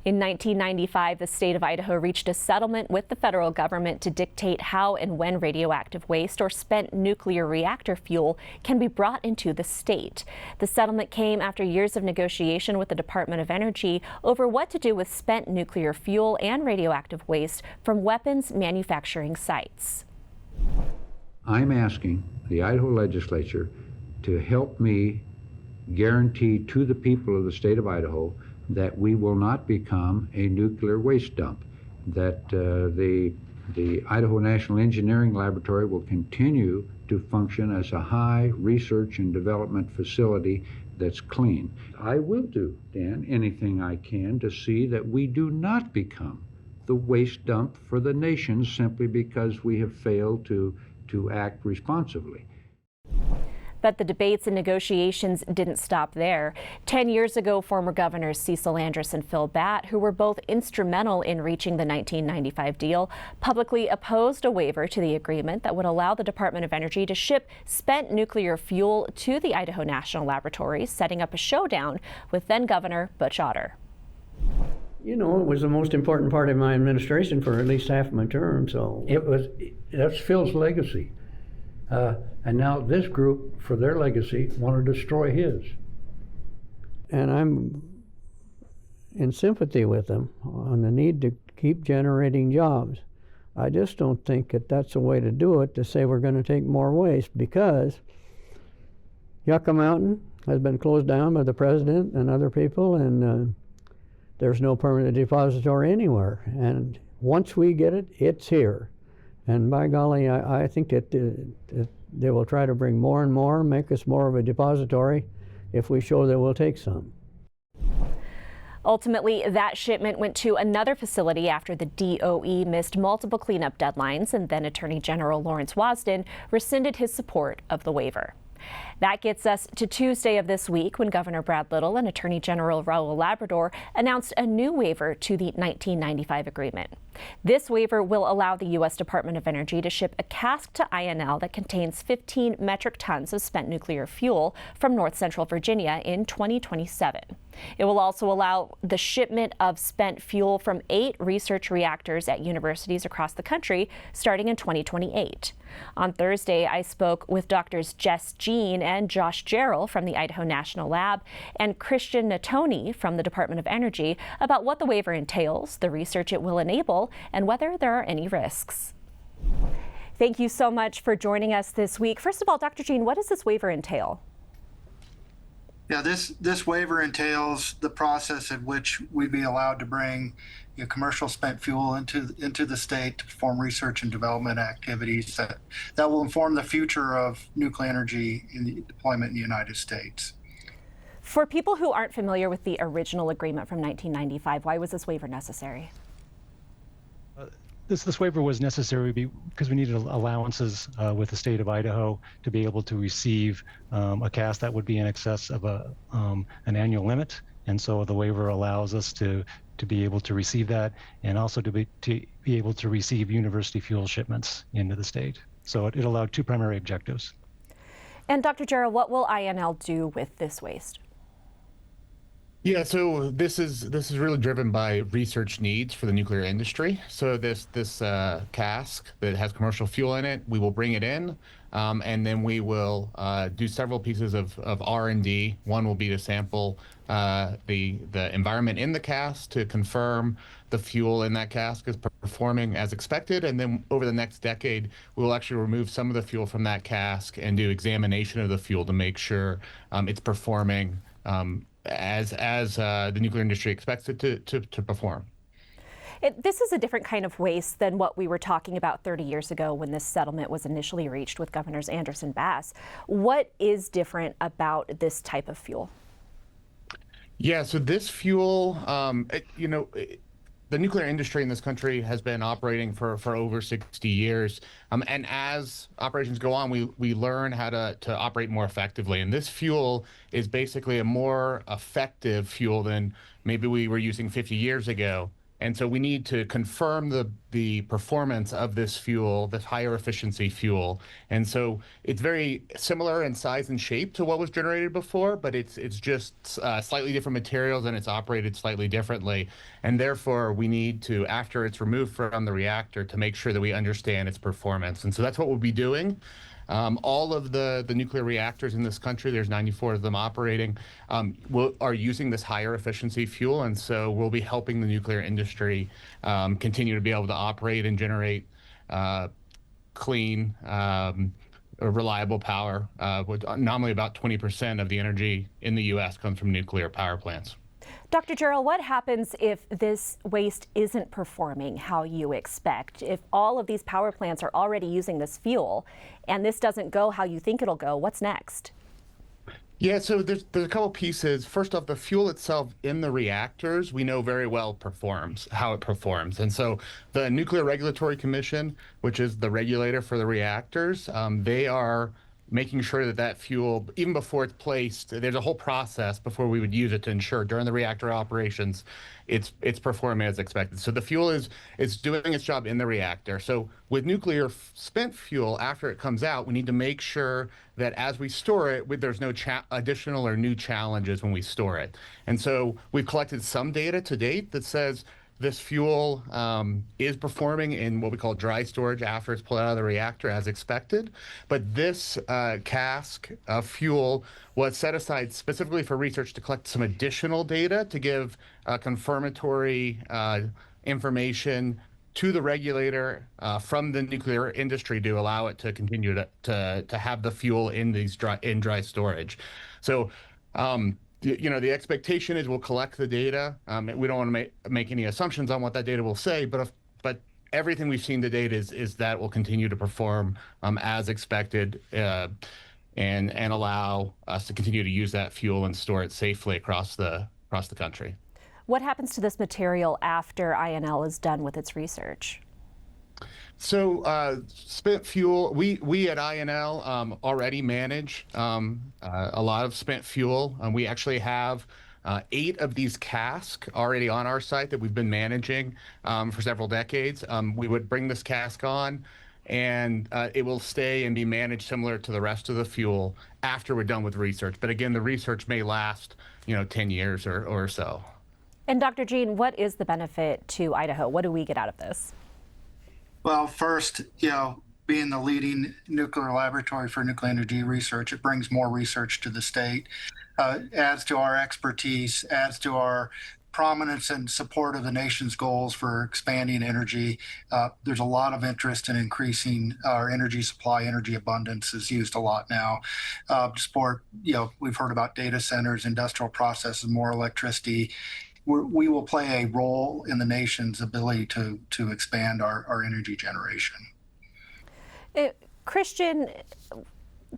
In 1995, the state of Idaho reached a settlement with the federal government to dictate how and when radioactive waste or spent nuclear reactor fuel can be brought into the state. The settlement came after years of negotiation with the Department of Energy over what to do with spent nuclear fuel and radioactive waste from weapons manufacturing sites. I'm asking the Idaho legislature to help me guarantee to the people of the state of Idaho that we will not become a nuclear waste dump, that the Idaho National Engineering Laboratory will continue to function as a high research and development facility that's clean. I will do, Dan, anything I can to see that we do not become the waste dump for the nation simply because we have failed to act responsibly. But the debates and negotiations didn't stop there. 10 years ago, former governors Cecil Andrus and Phil Batt, who were both instrumental in reaching the 1995 deal, publicly opposed a waiver to the agreement that would allow the Department of Energy to ship spent nuclear fuel to the Idaho National Laboratory, setting up a showdown with then-Governor Butch Otter. You know, it was the most important part of my administration for at least half my term, so that's Phil's legacy. And now this group, for their legacy, want to destroy his. And I'm in sympathy with them on the need to keep generating jobs. I just don't think that that's a way to do it, to say we're going to take more waste, because Yucca Mountain has been closed down by the president and other people, and there's no permanent depository anywhere. And once we get it, it's here. And by golly, I think that they will try to bring more and more, make us more of a depository if we show that we'll take some. Ultimately, that shipment went to another facility after the DOE missed multiple cleanup deadlines, and then Attorney General Lawrence Wasden rescinded his support of the waiver. That gets us to Tuesday of this week, when Governor Brad Little and Attorney General Raul Labrador announced a new waiver to the 1995 agreement. This waiver will allow the U.S. Department of Energy to ship a cask to INL that contains 15 metric tons of spent nuclear fuel from North Central Virginia in 2027. It will also allow the shipment of spent fuel from 8 research reactors at universities across the country starting in 2028. On Thursday, I spoke with Drs. Jess, Gehin, and Josh Jarrell from the Idaho National Lab and Christian Natoni from the Department of Energy about what the waiver entails, the research it will enable, and whether there are any risks. Thank you so much for joining us this week. First of all, Dr. Gehin, what does this waiver entail? Yeah, this waiver entails the process at which we'd be allowed to bring commercial spent fuel into the state to perform research and development activities that will inform the future of nuclear energy in the deployment in the United States. For people who aren't familiar with the original agreement from 1995, why was this waiver necessary? This waiver was necessary because we needed allowances with the state of Idaho to be able to receive a cask that would be in excess of an annual limit, and so the waiver allows us to be able to receive that, and also to be able to receive university fuel shipments into the state. So it allowed 2 primary objectives. And Dr. Jarrell, what will INL do with this waste? Yeah, so this is really driven by research needs for the nuclear industry. So this cask that has commercial fuel in it, we will bring it in, and then we will do several pieces of R&D. One will be to sample the environment in the cask to confirm the fuel in that cask is performing as expected, and then over the next decade, we will actually remove some of the fuel from that cask and do examination of the fuel to make sure it's performing as the nuclear industry expects it to perform. This is a different kind of waste than what we were talking about 30 years ago when this settlement was initially reached with Governors Andrus and Bass. What is different about this type of fuel? Yeah, so this fuel, the nuclear industry in this country has been operating for over 60 years. And as operations go on, we learn how to operate more effectively. And this fuel is basically a more effective fuel than maybe we were using 50 years ago. And so we need to confirm the performance of this fuel, this higher efficiency fuel. And so it's very similar in size and shape to what was generated before, but it's just slightly different materials and it's operated slightly differently. And therefore, we need to, after it's removed from the reactor, to make sure that we understand its performance. And so that's what we'll be doing. All of the nuclear reactors in this country, there's 94 of them operating, are using this higher efficiency fuel. And so we'll be helping the nuclear industry continue to be able to operate and generate clean, reliable power. Nominally about 20% of the energy in the U.S. comes from nuclear power plants. Dr. Jarrell, what happens if this waste isn't performing how you expect? If all of these power plants are already using this fuel and this doesn't go how you think it'll go, what's next? Yeah, so there's a couple pieces. First off, the fuel itself in the reactors, we know very well how it performs. And so the Nuclear Regulatory Commission, which is the regulator for the reactors, they are making sure that fuel, even before it's placed, there's a whole process before we would use it to ensure during the reactor operations it's performing as expected. So the fuel is doing its job in the reactor. So with nuclear spent fuel, after it comes out, we need to make sure that as we store it, there's no additional or new challenges when we store it. And so we've collected some data to date that says this fuel is performing in what we call dry storage after it's pulled out of the reactor as expected. But this cask of fuel was set aside specifically for research to collect some additional data to give confirmatory information to the regulator from the nuclear industry to allow it to continue to have the fuel in these dry storage. So the expectation is we'll collect the data. We don't want to make any assumptions on what that data will say, but everything we've seen to date is that will continue to perform as expected and allow us to continue to use that fuel and store it safely across the country. What happens to this material after INL is done with its research? So spent fuel, we at INL already manage a lot of spent fuel. We actually have 8 of these casks already on our site that we've been managing for several decades. We would bring this cask on and it will stay and be managed similar to the rest of the fuel after we're done with research. But again, the research may last 10 years or so. And Dr. Gehin, what is the benefit to Idaho? What do we get out of this? Well, first, being the leading nuclear laboratory for nuclear energy research, it brings more research to the state, adds to our expertise, adds to our prominence and support of the nation's goals for expanding energy. There's a lot of interest in increasing our energy supply. Energy abundance is used a lot now. Support, we've heard about data centers, industrial processes, more electricity. We will play a role in the nation's ability to expand our energy generation. Christian,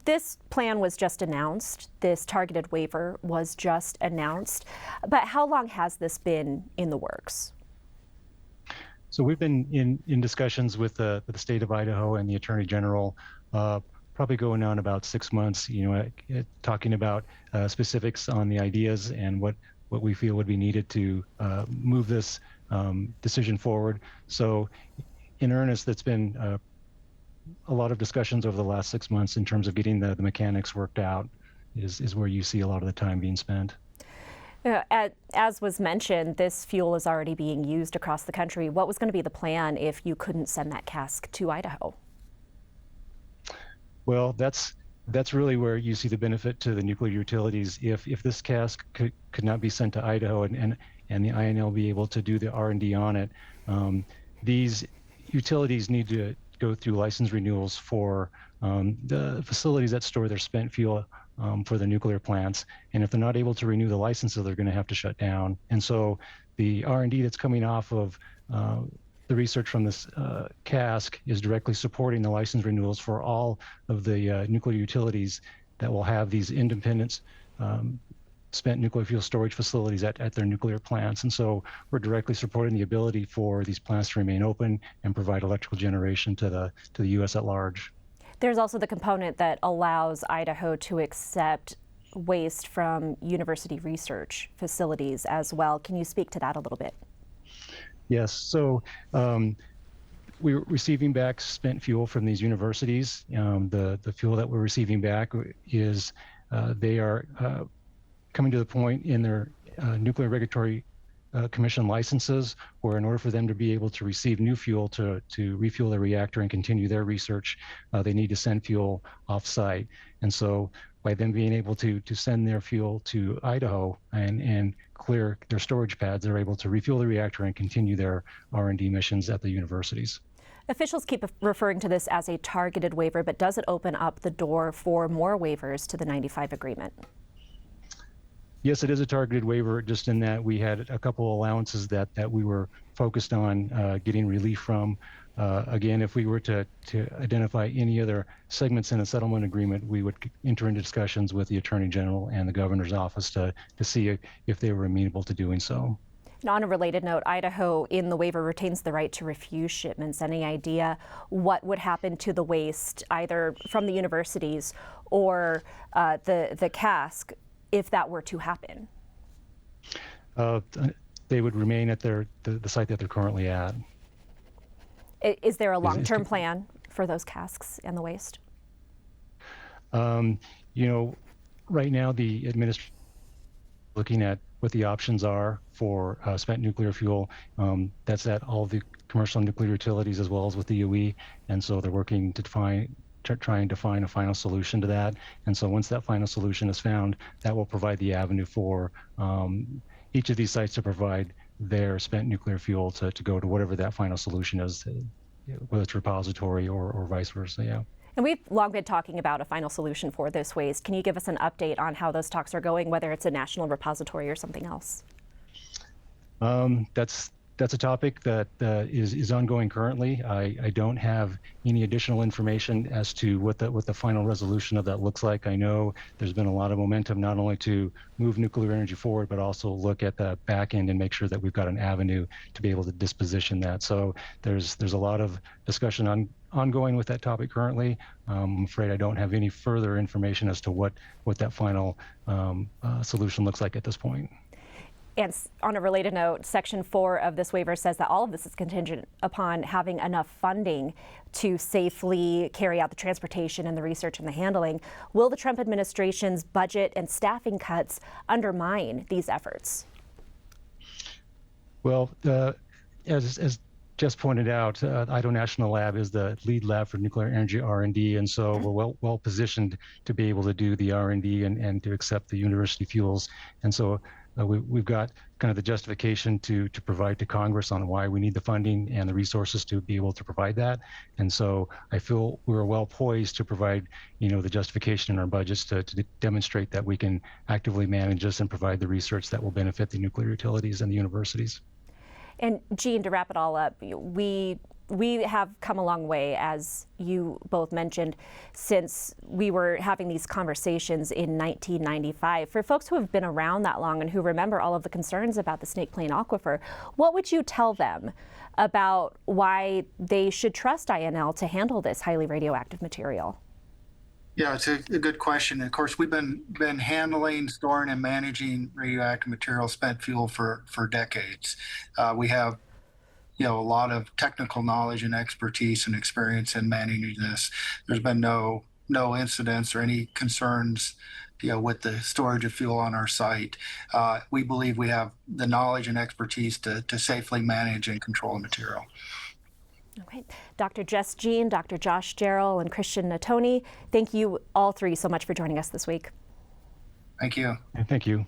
this plan was just announced. This targeted waiver was just announced. But how long has this been in the works? So we've been in discussions with the state of Idaho and the Attorney General, probably going on about 6 months, talking about specifics on the ideas and what we feel would be needed to move this decision forward. So in earnest, that's been a lot of discussions over the last 6 months in terms of getting the mechanics worked out is where you see a lot of the time being spent. As was mentioned, this fuel is already being used across the country. What was going to be the plan if you couldn't send that cask to Idaho? Well, that's really where you see the benefit to the nuclear utilities. If this cask could not be sent to Idaho and the INL be able to do the R&D on it, these utilities need to go through license renewals for the facilities that store their spent fuel for the nuclear plants. And if they're not able to renew the licenses, they're going to have to shut down. And so the R&D that's coming off of the research from this cask is directly supporting the license renewals for all of the nuclear utilities that will have these independent spent nuclear fuel storage facilities at their nuclear plants. And so we're directly supporting the ability for these plants to remain open and provide electrical generation to the U.S. at large. There's also the component that allows Idaho to accept waste from university research facilities as well. Can you speak to that a little bit? Yes. So we're receiving back spent fuel from these universities. The fuel that we're receiving back is they are coming to the point in their nuclear regulatory commission licenses where in order for them to be able to receive new fuel to refuel their reactor and continue their research, they need to send fuel off-site. And so by them being able to send their fuel to Idaho and clear their storage pads, they're able to refuel the reactor and continue their R&D missions at the universities. Officials keep referring to this as a targeted waiver, but does it open up the door for more waivers to the 95 agreement? Yes, it is a targeted waiver, just in that we had a couple allowances that we were focused on getting relief from. Again, if we were to identify any other segments in a settlement agreement, we would enter into discussions with the Attorney General and the Governor's office to see if they were amenable to doing so. And on a related note, Idaho in the waiver retains the right to refuse shipments. Any idea what would happen to the waste, either from the universities or the cask, if that were to happen? They would remain at the site that they're currently at. Is there a long-term plan for those casks and the waste? You know, right now the administration is looking at what the options are for spent nuclear fuel. That's at all the commercial nuclear utilities as well as with the UE, and so they're working to trying to find a final solution to that. And so once that final solution is found, that will provide the avenue for each of these sites to provide their spent nuclear fuel to go to whatever that final solution is, whether it's repository or vice versa. Yeah. And we've long been talking about a final solution for this waste. Can you give us an update on how those talks are going, whether it's a national repository or something else? That's a topic that is ongoing currently. I don't have any additional information as to what the final resolution of that looks like. I know there's been a lot of momentum not only to move nuclear energy forward, but also look at the back end and make sure that we've got an avenue to be able to disposition that. So there's a lot of discussion ongoing with that topic currently. I'm afraid I don't have any further information as to what that final solution looks like at this point. And on a related note, Section 4 of this waiver says that all of this is contingent upon having enough funding to safely carry out the transportation and the research and the handling. Will the Trump administration's budget and staffing cuts undermine these efforts? Well, as Jess pointed out, Idaho National Lab is the lead lab for nuclear energy R&D, and so we're well positioned to be able to do the R&D and to accept the university fuels. And so we've got kind of the justification to provide to Congress on why we need the funding and the resources to be able to provide that. And so I feel we're well poised to provide, the justification in our budgets to demonstrate that we can actively manage this and provide the research that will benefit the nuclear utilities and the universities. And Gehin, to wrap it all up, we have come a long way, as you both mentioned, since we were having these conversations in 1995. For folks who have been around that long and who remember all of the concerns about the Snake Plain Aquifer, what would you tell them about why they should trust INL to handle this highly radioactive material? Yeah, it's a good question. Of course, we've been handling, storing, and managing radioactive material, spent fuel for decades. We have a lot of technical knowledge and expertise and experience in managing this. There's been no incidents or any concerns with the storage of fuel on our site. We believe we have the knowledge and expertise to safely manage and control the material. Okay. Dr. Jess Gehin, Dr. Josh Jarrell, and Christian Natoni, thank you all three so much for joining us this week. Thank you. Thank you.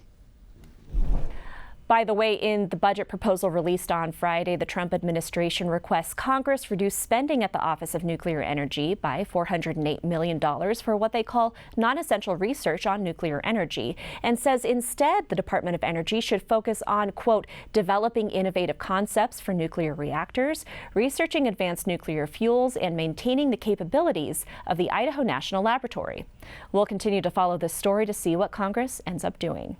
By the way, in the budget proposal released on Friday, the Trump administration requests Congress reduce spending at the Office of Nuclear Energy by $408 million for what they call non-essential research on nuclear energy, and says instead the Department of Energy should focus on, quote, developing innovative concepts for nuclear reactors, researching advanced nuclear fuels, and maintaining the capabilities of the Idaho National Laboratory. We'll continue to follow this story to see what Congress ends up doing.